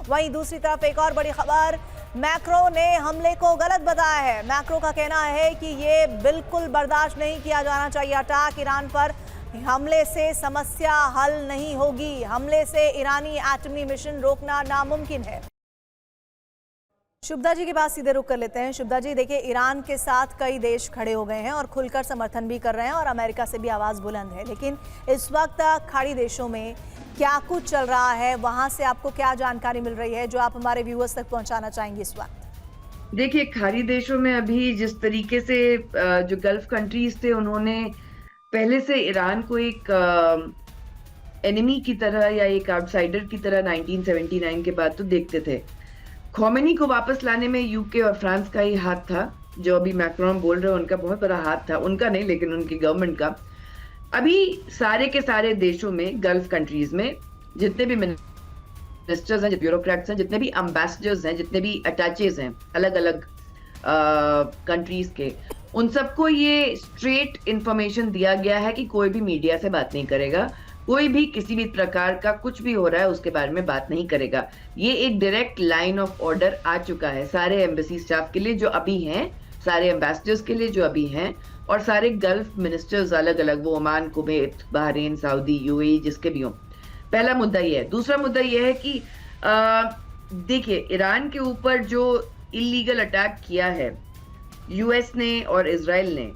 वहीं दूसरी तरफ एक और बड़ी खबर, मैक्रो ने हमले को गलत बताया है। मैक्रो का कहना है कि ये बिल्कुल बर्दाश्त नहीं किया जाना चाहिए अटैक ईरान पर। हमले से समस्या हल नहीं होगी, हमले से ईरानी एटमी मिशन रोकना नामुमकिन है। शुभदा जी के पास सीधे रुक कर लेते हैं। शुभदा जी, देखिए ईरान के साथ कई देश खड़े हो गए हैं और खुलकर समर्थन भी कर रहे हैं और अमेरिका से भी आवाज़ बुलंद है, लेकिन इस वक्त खाड़ी देशों में क्या कुछ चल रहा है, वहां से आपको क्या जानकारी मिल रही है जो आप हमारे व्यूअर्स तक पहुंचाना चाहेंगे इस वक्त? देखिए, खाड़ी देशों में अभी जिस तरीके से जो गल्फ कंट्रीज थे उन्होंने पहले से ईरान को एक एनिमी की तरह या एक आउटसाइडर की तरह 1979 के बाद तो देखते थे। खोमेनी को वापस लाने में यूके और फ्रांस का ही हाथ था, जो अभी मैक्रोन बोल रहे हैं उनका बहुत बड़ा हाथ था, उनका नहीं लेकिन उनकी गवर्नमेंट का। अभी सारे के सारे देशों में, गल्फ कंट्रीज में जितने भी मिनिस्टर्स हैं, ब्यूरोक्रेट्स हैं, जितने भी एम्बेसडर्स हैं, जितने भी अटैचेज हैं अलग अलग कंट्रीज के, उन सबको ये स्ट्रेट इंफॉर्मेशन दिया गया है कि कोई भी मीडिया से बात नहीं करेगा, कोई भी किसी भी प्रकार का कुछ भी हो रहा है उसके बारे में बात नहीं करेगा। ये एक डायरेक्ट लाइन ऑफ ऑर्डर आ चुका है सारे एम्बेसी स्टाफ के लिए जो अभी हैं, सारे एम्बेसडर्स के लिए जो अभी हैं, और सारे गल्फ मिनिस्टर्स अलग अलग, वो Oman, Kuwait, Bahrain, Saudi, UAE, जिसके भी हों। पहला मुद्दा ये है। दूसरा मुद्दा ये है कि देखिए, ईरान के ऊपर जो इलीगल अटैक किया है यूएस ने और इजराइल ने,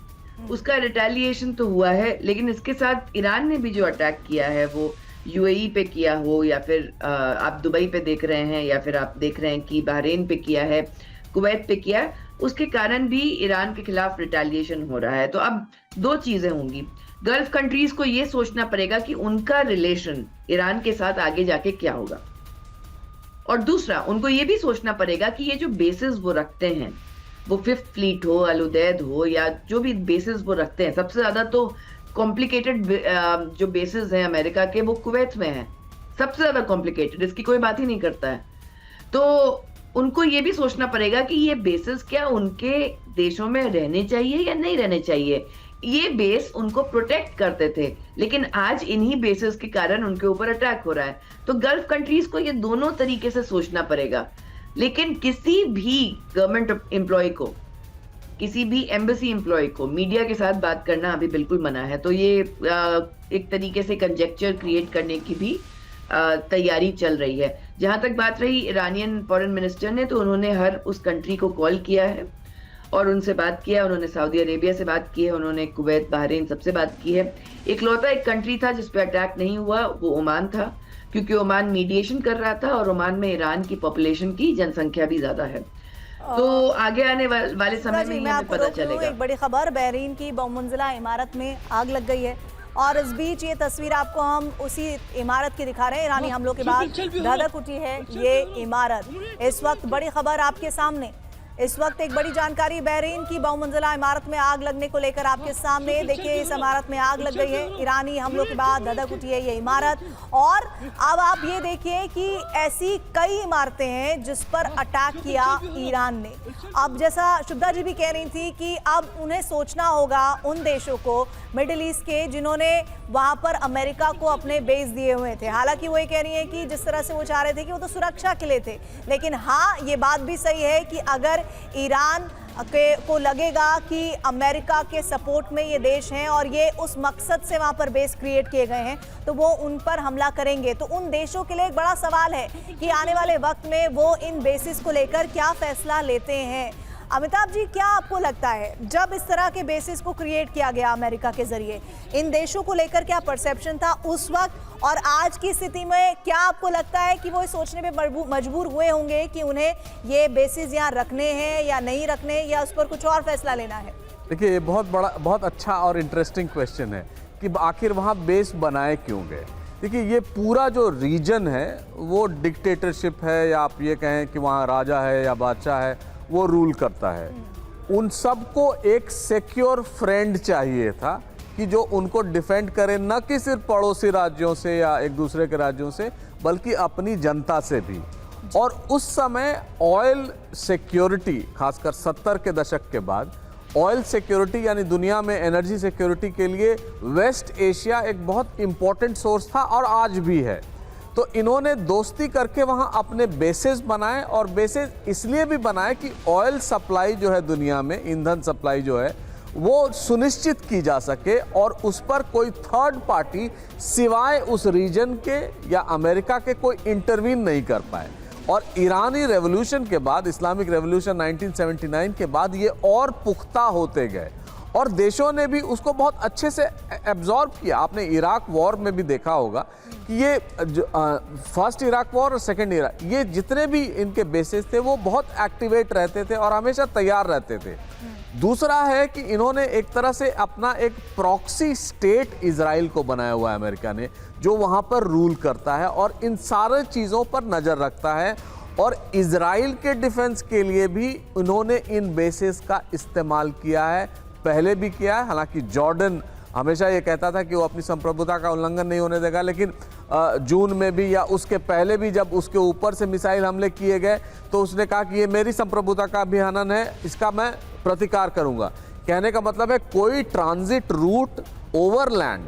उसका रिटेलिएशन तो हुआ है, लेकिन इसके साथ ईरान ने भी जो अटैक किया है वो यूएई पे किया हो, या फिर आप दुबई पे देख रहे हैं, या फिर आप देख रहे हैं कि बहरीन पे किया है, कुवैत पे किया है, उसके कारण भी ईरान के खिलाफ रिटेलिएशन हो रहा है। तो अब दो चीजें होंगी। गल्फ कंट्रीज को ये सोचना पड़ेगा कि उनका रिलेशन ईरान के साथ आगे जाके क्या होगा, और दूसरा उनको ये भी सोचना पड़ेगा कि ये जो बेसिस वो रखते हैं, वो फिफ्थ फ्लीट हो, अल उदैद हो, या जो भी बेसिस वो रखते हैं, सबसे ज्यादा तो कॉम्प्लिकेटेड जो बेसिस हैं अमेरिका के, वो कुवैत में है, सबसे ज्यादा कॉम्प्लिकेटेड, इसकी कोई बात ही नहीं करता है। तो उनको ये भी सोचना पड़ेगा कि ये बेसिस क्या उनके देशों में रहने चाहिए या नहीं रहने चाहिए। ये बेस उनको प्रोटेक्ट करते थे, लेकिन आज इन्हीं बेसिस के कारण उनके ऊपर अटैक हो रहा है। तो गल्फ कंट्रीज को ये दोनों तरीके से सोचना पड़ेगा। लेकिन किसी भी गवर्नमेंट एम्प्लॉय को, किसी भी एम्बेसी एम्प्लॉय को मीडिया के साथ बात करना अभी बिल्कुल मना है। तो ये एक तरीके से कंजेक्चर क्रिएट करने की भी तैयारी चल रही है। जहां तक बात रही ईरानियन फॉरेन मिनिस्टर ने, तो उन्होंने हर उस कंट्री को कॉल किया है और उनसे बात किया। उन्होंने सऊदी अरेबिया से बात की है, उन्होंने कुवैत, बहरीन, सबसे बात की है। इकलौता एक कंट्री था जिस पे अटैक नहीं हुआ, वो ओमान था, क्योंकि ओमान मीडिएशन कर रहा था और ओमान में ईरान की पॉपुलेशन की जनसंख्या भी ज्यादा है। तो आगे आने वाले समय में हमें पता चलेगा। एक बड़ी खबर, बहरीन की बहुमंजिला इमारत में आग लग गई है और इस बीच ये तस्वीर आपको हम उसी इमारत की दिखा रहे हैं। ईरानी हमलों के बाद धधक उठी है ये इमारत। इस वक्त बड़ी खबर आपके सामने, इस वक्त एक बड़ी जानकारी बहरीन की बहुमंजिला इमारत में आग लगने को लेकर आपके सामने। देखिए, इस इमारत में आग लग गई है, ईरानी हमलों के बाद धधक उठी है ये इमारत। और अब आप ये देखिए कि ऐसी कई इमारतें हैं जिस पर अटैक किया ईरान ने। अब जैसा शुभदा जी भी कह रही थी कि अब उन्हें सोचना होगा उन देशों को, मिडिल ईस्ट के, जिन्होंने वहां पर अमेरिका को अपने बेस दिए हुए थे। हालांकि वो ये कह रही है कि जिस तरह से वो चाह रहे थे कि वो तो सुरक्षा के लिए थे, लेकिन हाँ, ये बात भी सही है कि अगर ईरान को लगेगा कि अमेरिका के सपोर्ट में ये देश हैं और ये उस मकसद से वहां पर बेस क्रिएट किए गए हैं, तो वो उन पर हमला करेंगे। तो उन देशों के लिए एक बड़ा सवाल है कि आने वाले वक्त में वो इन बेसिस को लेकर क्या फैसला लेते हैं। अमिताभ जी, क्या आपको लगता है जब इस तरह के बेसिस को क्रिएट किया गया अमेरिका के जरिए, इन देशों को लेकर क्या परसेप्शन था उस वक्त, और आज की स्थिति में क्या आपको लगता है कि वो सोचने पे मजबूर हुए होंगे कि उन्हें ये बेसिस यहाँ रखने हैं या नहीं रखने, या उस पर कुछ और फैसला लेना है? देखिए, ये बहुत अच्छा और इंटरेस्टिंग क्वेश्चन है कि आखिर वहाँ बेस बनाए क्यों गए। देखिए, ये पूरा जो रीजन है वो डिक्टेटरशिप है, या आप ये कहें कि वहाँ राजा है या बादशाह है, वो रूल करता है। उन सबको एक सिक्योर फ्रेंड चाहिए था कि जो उनको डिफेंड करे, न कि सिर्फ पड़ोसी राज्यों से या एक दूसरे के राज्यों से, बल्कि अपनी जनता से भी। और उस समय ऑयल सिक्योरिटी, खासकर 70 के दशक के बाद ऑयल सिक्योरिटी यानी दुनिया में एनर्जी सिक्योरिटी के लिए वेस्ट एशिया एक बहुत इंपॉर्टेंट सोर्स था और आज भी है। तो इन्होंने दोस्ती करके वहाँ अपने बेसेस बनाए, और बेसेस इसलिए भी बनाए कि ऑयल सप्लाई जो है दुनिया में, ईंधन सप्लाई जो है वो सुनिश्चित की जा सके और उस पर कोई थर्ड पार्टी सिवाय उस रीजन के या अमेरिका के कोई इंटरवीन नहीं कर पाए। और ईरानी रेवोल्यूशन के बाद, इस्लामिक रेवोल्यूशन 1979 के बाद ये और पुख्ता होते गए और देशों ने भी उसको बहुत अच्छे से एब्जॉर्ब किया। आपने इराक वॉर में भी देखा होगा कि ये फर्स्ट इराक वॉर और सेकेंड इराक, ये जितने भी इनके बेसिस थे वो बहुत एक्टिवेट रहते थे और हमेशा तैयार रहते थे। दूसरा है कि इन्होंने एक तरह से अपना एक प्रॉक्सी स्टेट इजराइल को बनाया हुआ है अमेरिका ने, जो वहाँ पर रूल करता है और इन सारे चीज़ों पर नज़र रखता है। और इजराइल के डिफेंस के लिए भी उन्होंने इन बेसिस का इस्तेमाल किया है, पहले भी किया है। हालांकि जॉर्डन हमेशा ये कहता था कि वो अपनी संप्रभुता का उल्लंघन नहीं होने देगा, लेकिन जून में भी या उसके पहले भी जब उसके ऊपर से मिसाइल हमले किए गए तो उसने कहा कि ये मेरी संप्रभुता का भी हनन है, इसका मैं प्रतिकार करूंगा। कहने का मतलब है कोई ट्रांजिट रूट ओवरलैंड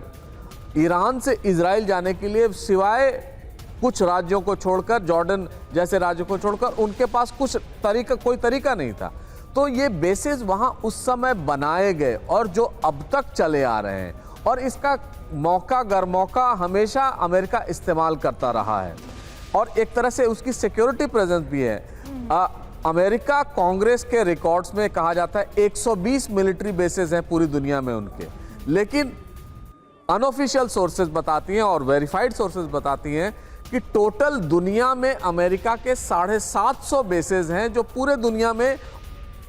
ईरान से इजराइल जाने के लिए सिवाय कुछ राज्यों को छोड़कर, जॉर्डन जैसे राज्यों को छोड़कर, उनके पास कोई तरीका नहीं था। तो ये बेसिस वहाँ उस समय बनाए गए और जो अब तक चले आ रहे हैं, और इसका मौका गर मौका हमेशा अमेरिका इस्तेमाल करता रहा है और एक तरह से उसकी सिक्योरिटी प्रेजेंस भी है। अमेरिका कांग्रेस के रिकॉर्ड्स में कहा जाता है 120 मिलिट्री बेसेस हैं पूरी दुनिया में उनके, लेकिन अनऑफिशियल सोर्सेज बताती हैं और वेरीफाइड सोर्सेज बताती हैं कि टोटल दुनिया में अमेरिका के 750 बेसेस हैं जो पूरे दुनिया में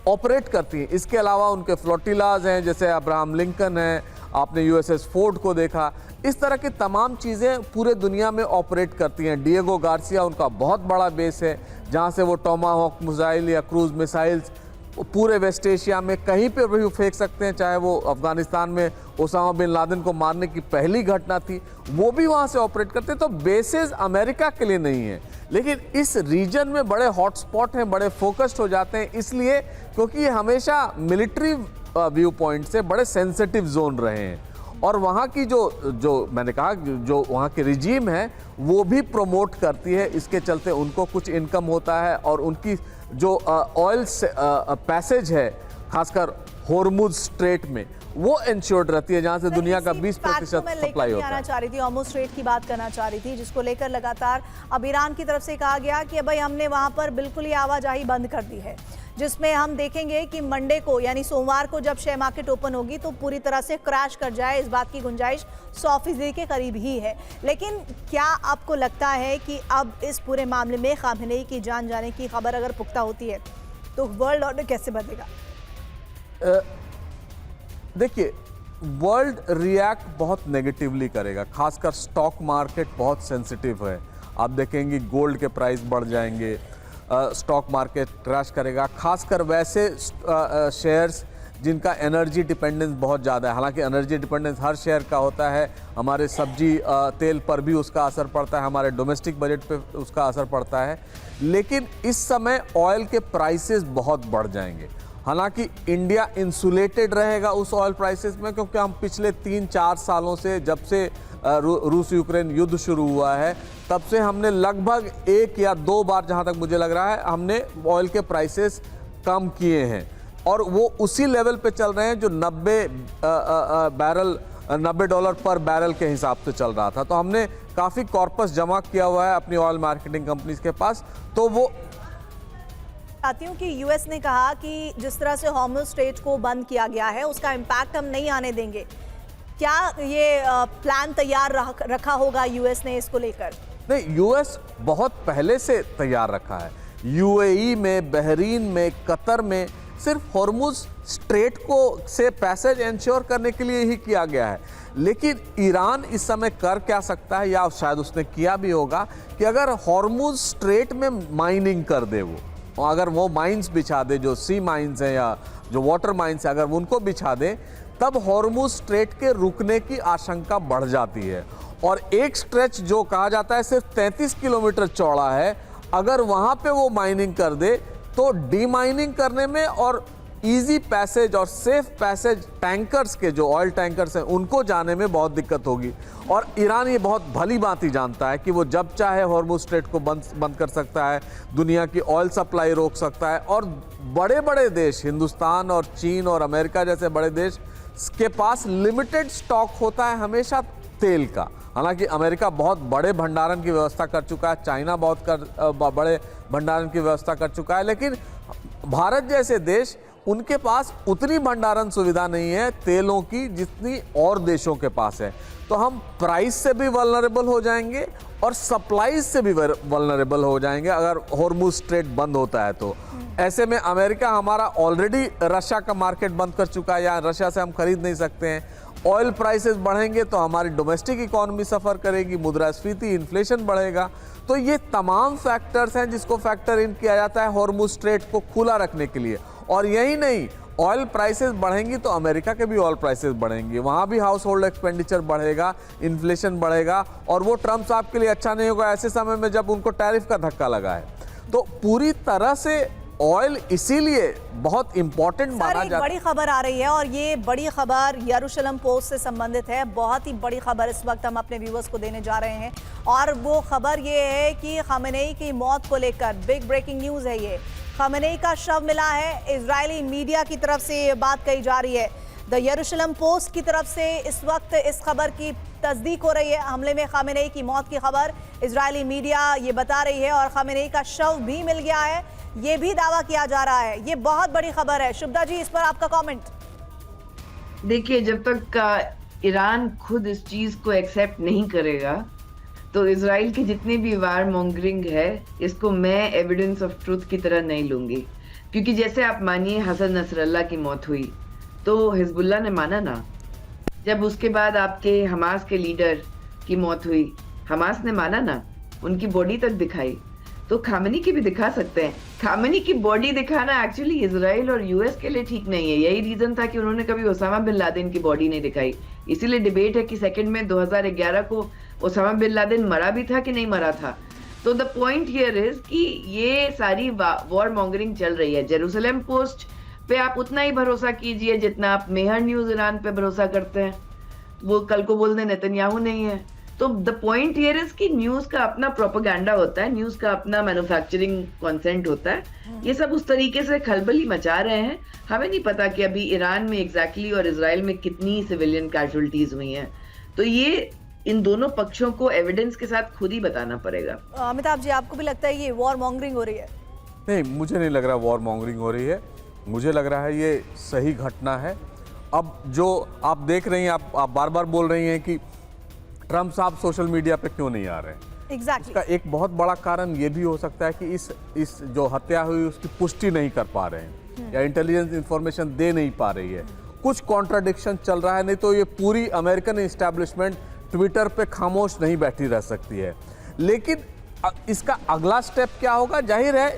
ऑपरेट करती हैं। इसके अलावा उनके फ्लोटिलाज हैं, जैसे अब्राहम लिंकन है, आपने यूएसएस फोर्ड को देखा, इस तरह की तमाम चीज़ें पूरे दुनिया में ऑपरेट करती हैं। डिएगो गार्सिया उनका बहुत बड़ा बेस है जहाँ से वो टोमाहॉक मिसाइल या क्रूज मिसाइल्स पूरे वेस्ट एशिया में कहीं पे भी फेंक सकते हैं। चाहे वो अफगानिस्तान में ओसामा बिन लादेन को मारने की पहली घटना थी, वो भी वहाँ से ऑपरेट करते हैं। तो बेसेस अमेरिका के लिए नहीं है, लेकिन इस रीजन में बड़े हॉटस्पॉट हैं, बड़े फोकस्ड हो जाते हैं, इसलिए क्योंकि ये हमेशा मिलिट्री व्यू पॉइंट से बड़े सेंसिटिव जोन रहे हैं। और वहाँ की जो मैंने कहा जो वहाँ की रिजीम है वो भी प्रमोट करती है, इसके चलते उनको कुछ इनकम होता है और उनकी जो ऑयल पैसेज है खासकर होर्मुज स्ट्रेट में वो इंश्योर्ड रहती है, जहां से दुनिया का 20% सप्लाई होता है। चाह रही थी होर्मुज स्ट्रेट की बात करना चाह रही थी, जिसको लेकर लगातार अब ईरान की तरफ से कहा गया कि भाई हमने वहां पर बिल्कुल ही आवाजाही बंद कर दी है, जिसमें हम देखेंगे कि मंडे को यानी सोमवार को जब शेयर मार्केट ओपन होगी तो पूरी तरह से क्रैश कर जाए, इस बात की गुंजाइश 100% के करीब ही है। लेकिन क्या आपको लगता है कि अब इस पूरे मामले में खामेनेई की जान जाने की खबर अगर पुख्ता होती है तो वर्ल्ड ऑर्डर कैसे बदलेगा? देखिए, वर्ल्ड रिएक्ट बहुत नेगेटिवली करेगा, खासकर स्टॉक मार्केट बहुत सेंसिटिव है। आप देखेंगे गोल्ड के प्राइस बढ़ जाएंगे, स्टॉक मार्केट क्रैश करेगा, खासकर वैसे शेयर्स जिनका एनर्जी डिपेंडेंस बहुत ज़्यादा है। हालांकि एनर्जी डिपेंडेंस हर शेयर का होता है, हमारे सब्जी तेल पर भी उसका असर पड़ता है, हमारे डोमेस्टिक बजट पे उसका असर पड़ता है, लेकिन इस समय ऑयल के प्राइसेस बहुत बढ़ जाएंगे। हालांकि इंडिया इंसुलेटेड रहेगा उस ऑयल प्राइसेस में, क्योंकि हम पिछले 3-4 सालों से, जब से रूस यूक्रेन युद्ध शुरू हुआ है, तब से हमने लगभग 1 या 2 बार, जहां तक मुझे लग रहा है, हमने ऑयल के प्राइसेस कम किए हैं और वो उसी लेवल पे चल रहे हैं जो $90 पर बैरल के हिसाब से चल रहा था। तो हमने काफ़ी कॉर्पस जमा किया हुआ है अपनी ऑयल मार्केटिंग कंपनीज के पास। तो वो चाहती हूँ कि यूएस ने कहा कि जिस तरह से हॉर्मुज स्ट्रेट को बंद किया गया है उसका इम्पैक्ट हम नहीं आने देंगे। क्या ये प्लान तैयार रखा होगा यूएस ने इसको लेकर? नहीं, यूएस बहुत पहले से तैयार रखा है। यूएई में, बहरीन में, कतर में सिर्फ हॉर्मुज स्ट्रेट को से पैसेज इंश्योर करने के लिए ही किया गया है। लेकिन ईरान इस समय कर क्या सकता है, या शायद उसने किया भी होगा, कि अगर हॉर्मुज स्ट्रेट में माइनिंग कर दे, वो अगर वो माइंस बिछा दे, जो सी माइंस हैं या जो वाटर माइंस है, अगर वो उनको बिछा दे, तब हॉर्मुज स्ट्रेट के रुकने की आशंका बढ़ जाती है। और एक स्ट्रेच जो कहा जाता है सिर्फ 33 किलोमीटर चौड़ा है, अगर वहाँ पे वो माइनिंग कर दे तो डीमाइनिंग करने में और इजी पैसेज और सेफ पैसेज टैंकर्स के, जो ऑयल टैंकर्स हैं, उनको जाने में बहुत दिक्कत होगी। और ईरान ये बहुत भली भांति जानता है कि वो जब चाहे हॉर्मुज़ स्ट्रेट को बंद कर सकता है, दुनिया की ऑयल सप्लाई रोक सकता है। और बड़े बड़े देश, हिंदुस्तान और चीन और अमेरिका जैसे बड़े देश के पास लिमिटेड स्टॉक होता है हमेशा तेल का। हालांकि अमेरिका बहुत बड़े भंडारण की व्यवस्था कर चुका है, चाइना बड़े भंडारण की व्यवस्था कर चुका है, लेकिन भारत जैसे देश, उनके पास उतनी भंडारण सुविधा नहीं है तेलों की जितनी और देशों के पास है। तो हम प्राइस से भी वल्नरेबल हो जाएंगे और सप्लाई से भी वल्नरेबल हो जाएंगे अगर हॉर्मुज़ स्ट्रेट बंद होता है तो। ऐसे में अमेरिका हमारा ऑलरेडी रशिया का मार्केट बंद कर चुका है, या रशिया से हम खरीद नहीं सकते हैं। ऑयल प्राइसेस बढ़ेंगे तो हमारी डोमेस्टिक इकोनॉमी सफ़र करेगी, मुद्रास्फीति, इन्फ्लेशन बढ़ेगा। तो ये तमाम फैक्टर्स हैं जिसको फैक्टर इन किया जाता है हॉर्मुज़ स्ट्रेट को खुला रखने के लिए। और यही नहीं, ऑयल प्राइसेस बढ़ेंगी तो अमेरिका के भी ऑयल प्राइसेस बढ़ेंगे, वहाँ भी हाउस होल्ड एक्सपेंडिचर बढ़ेगा, इन्फ्लेशन बढ़ेगा। और वो ट्रम्प साहब के लिए अच्छा नहीं होगा ऐसे समय में जब उनको टैरिफ का धक्का लगा है। तो पूरी तरह से ऑयल इसीलिए बहुत इंपॉर्टेंट माना जाता है। बड़ी खबर आ रही है और ये बड़ी खबर यरूशलेम पोस्ट से संबंधित है। बहुत ही बड़ी खबर इस वक्त हम अपने व्यूअर्स को देने जा रहे हैं और वो खबर ये है कि खamenei की मौत को लेकर बिग ब्रेकिंग न्यूज़ है। ये खamenei का शव मिला है। इजरायली मीडिया की तरफ से ये बात कही जा रही है। द यरूशलेम पोस्ट की तरफ से इस वक्त इस खबर की तस्दीक हो रही है। हमले में खamenei की मौत की खबर इजरायली मीडिया ये बता रही है और खamenei का शव भी मिल गया है, ये भी दावा किया जा रहा है। ये बहुत बड़ी खबर है। शुभदा जी, इस पर आपका कमेंट। देखिए, जब तक ईरान खुद इस चीज को एक्सेप्ट नहीं करेगा तो इजराइल की जितनी भी वार मॉन्गरिंग है, इसको मैं एविडेंस ऑफ ट्रूथ की तरह नहीं लूंगी। क्योंकि जैसे आप मानिए हसन नसरल्ला की मौत हुई तो हिजबुल्लाह ने माना ना, जब उसके बाद आपके हमास के लीडर की मौत हुई, हमास ने माना ना, उनकी बॉडी तक दिखाई। तो खामेनी की भी दिखा सकते हैं। खामेनी की बॉडी दिखाना एक्चुअली इजराइल और यूएस के लिए ठीक नहीं है। यही रीजन था कि उन्होंने कभी ओसामा बिन लादेन की बॉडी नहीं दिखाई। इसीलिए डिबेट है कि सेकंड में 2011 को ओसामा बिन लादेन मरा भी था कि नहीं मरा था। तो द पॉइंट हियर इज कि ये सारी वॉर मॉन्गरिंग चल रही है। जेरूसलम पोस्ट पे आप उतना ही भरोसा कीजिए जितना आप मेहर न्यूज ईरान पे भरोसा करते हैं। वो कल को बोल दें नेतन्याहू नहीं है। तो द पॉइंट हियर इज कि न्यूज का अपना प्रोपेगेंडा होता है, न्यूज का अपना मैन्युफैक्चरिंग कॉन्सेंट होता है। ये सब उस तरीके से खलबली मचा रहे हैं। हमें नहीं पता कि अभी ईरान में एग्जैक्टली और इजराइल में कितनी सिविलियन कैजुअलिटीज हुई हैं। तो ये इन दोनों पक्षों को एविडेंस के साथ खुद ही बताना पड़ेगा। अमिताभ जी, आपको भी लगता है ये वॉर मॉन्गरिंग हो रही है? नहीं, मुझे नहीं लग रहा वॉर मॉन्गरिंग हो रही है। मुझे लग रहा है ये सही घटना है। अब जो आप देख रही हैं, आप बार बार बोल रही हैं कि ट्रम्प साहब सोशल मीडिया पे क्यों नहीं आ रहे हैं। एग्जैक्टली। इसका एक बहुत बड़ा कारण ये भी हो सकता है कि इस जो हत्या हुई उसकी पुष्टि नहीं कर पा रहे हैं या इंटेलिजेंस इंफॉर्मेशन दे नहीं पा रही है। कुछ कॉन्ट्राडिक्शन चल रहा है, नहीं तो ये पूरी अमेरिकन इस्टेब्लिशमेंट ट्विटर पे खामोश नहीं बैठी रह सकती है। लेकिन इसका अगला स्टेप क्या होगा? जाहिर है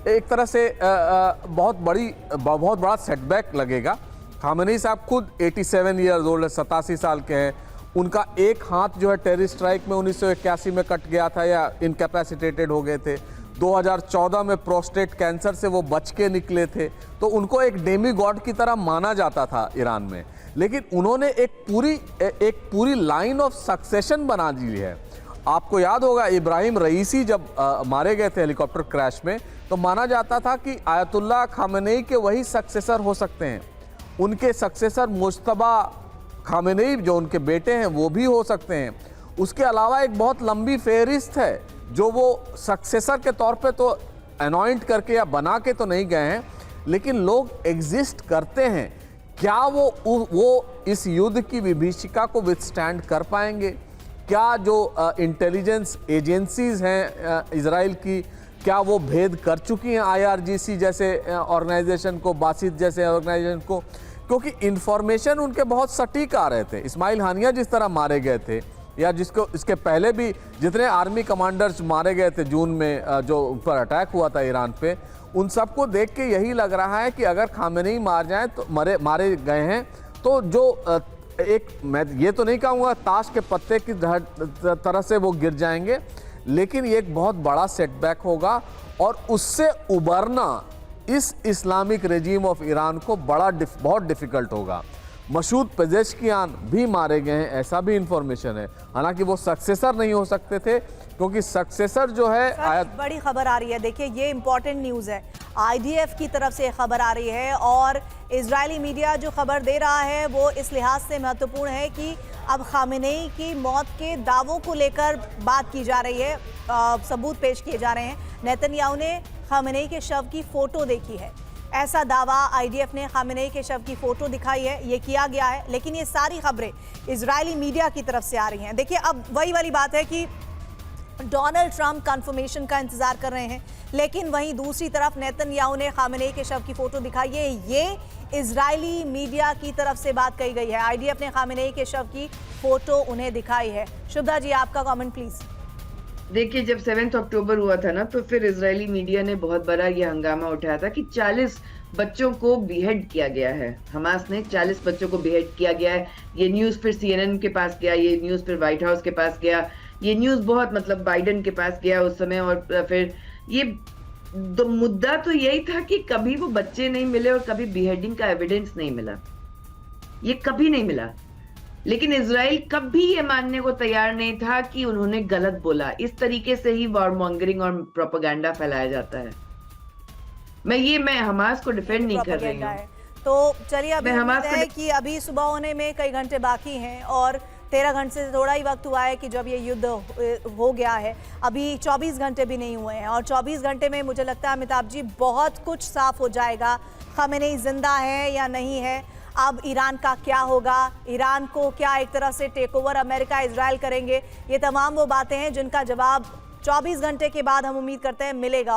एक तरह से बहुत बड़ा सेटबैक लगेगा। खामेनी साहब खुद 87 ईयर्स ओल्ड है, 87 साल के हैं। उनका एक हाथ जो है टेरर स्ट्राइक में 1981 में कट गया था या इनकैपेसिटेटेड हो गए थे। 2014 में प्रोस्टेट कैंसर से वो बच के निकले थे। तो उनको एक डेमी गॉड की तरह माना जाता था ईरान में। लेकिन उन्होंने एक पूरी लाइन ऑफ सक्सेशन बना दी है। आपको याद होगा इब्राहिम रईसी जब मारे गए थे हेलीकॉप्टर क्रैश में, तो माना जाता था कि आयतुल्लाह खामेनी के वही सक्सेसर हो सकते हैं। उनके सक्सेसर मुज्तबा खामेनी जो उनके बेटे हैं वो भी हो सकते हैं। उसके अलावा एक बहुत लंबी फेहरिस्त है जो वो सक्सेसर के तौर पे तो अनॉइंट करके या बना के तो नहीं गए हैं, लेकिन लोग एग्जिस्ट करते हैं। क्या वो इस युद्ध की विभीषिका को विथस्टैंड कर पाएंगे? क्या जो इंटेलिजेंस एजेंसीज हैं इजराइल की, क्या वो भेद कर चुकी हैं IRGC जैसे ऑर्गेनाइजेशन को, बासित जैसे ऑर्गेनाइजेशन को? क्योंकि इंफॉर्मेशन उनके बहुत सटीक आ रहे थे। इस्माइल हानिया जिस तरह मारे गए थे, या जिसको इसके पहले भी जितने आर्मी कमांडर्स मारे गए थे जून में जो उन पर अटैक हुआ था ईरान पे, उन सबको देख के यही लग रहा है कि अगर खामेनी मार जाए तो मारे गए हैं तो जो मैं ये तो नहीं कहूँगा ताश के पत्ते की तरह से वो गिर जाएंगे, लेकिन ये एक बहुत बड़ा सेटबैक होगा और उससे उबरना इस इस्लामिक रेजीम ऑफ ईरान को बहुत डिफिकल्ट होगा। मसूद पेजेश्कियान भी मारे गए हैं, ऐसा भी इंफॉर्मेशन है। हालांकि वो सक्सेसर नहीं हो सकते थे, क्योंकि सक्सेसर जो है बड़ी खबर आ रही है। देखिए, ये इंपॉर्टेंट न्यूज़ है, आईडीएफ की तरफ से खबर आ रही है और इजरायली मीडिया जो खबर दे रहा है वो इस लिहाज से महत्वपूर्ण है कि अब खामेनेई की मौत के दावों को लेकर बात की जा रही है, सबूत पेश किए जा रहे हैं। नेतन्याहू ने खामेनेई के शव की फोटो देखी है, ऐसा दावा आईडीएफ ने खामेनेई के शव की फोटो दिखाई है, ये किया गया है। लेकिन ये सारी खबरें इजरायली मीडिया की तरफ से आ रही हैं। देखिए, अब वही वाली बात है कि डोनाल्ड ट्रंप कंफर्मेशन का इंतजार कर रहे हैं, लेकिन वहीं दूसरी तरफ नेतन्याहू ने खामेनेई के शव की फोटो दिखाई है। ये इजरायली मीडिया की तरफ से बात कही गई है। आईडीएफ ने खामेनेई के शव की फोटो उन्हें दिखाई है। शुभदा जी, आपका कमेंट प्लीज। देखिए, जब 7 अक्टूबर हुआ था ना, तो फिर इजरायली मीडिया ने बहुत बड़ा ये हंगामा उठाया था कि 40 बच्चों को बिहेड किया गया है। हमास ने 40 बच्चों को बिहेड किया गया है। ये न्यूज़ फिर CNN के पास गया, ये न्यूज़ फिर व्हाइट हाउस के पास गया, ये न्यूज़ बहुत मतलब बाइडेन के पास गया उस समय। और फिर ये मुद्दा तो यही था कि कभी वो बच्चे नहीं मिले और कभी बिहेडिंग का एविडेंस नहीं मिला, ये कभी नहीं मिला। लेकिन इजराइल कभी ये मानने को तैयार नहीं था कि उन्होंने गलत बोला। इस तरीके से ही वॉरमॉन्गरिंग और प्रोपेगेंडा फैलाया जाता है। मैं हमास को डिफेंड नहीं कर रही हूँ। तो चलिए, अभी उम्मीद है कि अभी सुबह होने में कई घंटे बाकी हैं और 13 घंटे से थोड़ा ही वक्त हुआ है कि जब ये युद्ध हो गया है। अभी 24 घंटे भी नहीं हुए हैं और 24 घंटे में मुझे लगता है अमिताभ जी बहुत कुछ साफ हो जाएगा। खामेनेई जिंदा है या नहीं है, अब ईरान का क्या होगा, ईरान को क्या एक तरह से टेक ओवर अमेरिका इजराइल करेंगे, ये तमाम वो बातें हैं जिनका जवाब 24 घंटे के बाद हम उम्मीद करते हैं मिलेगा।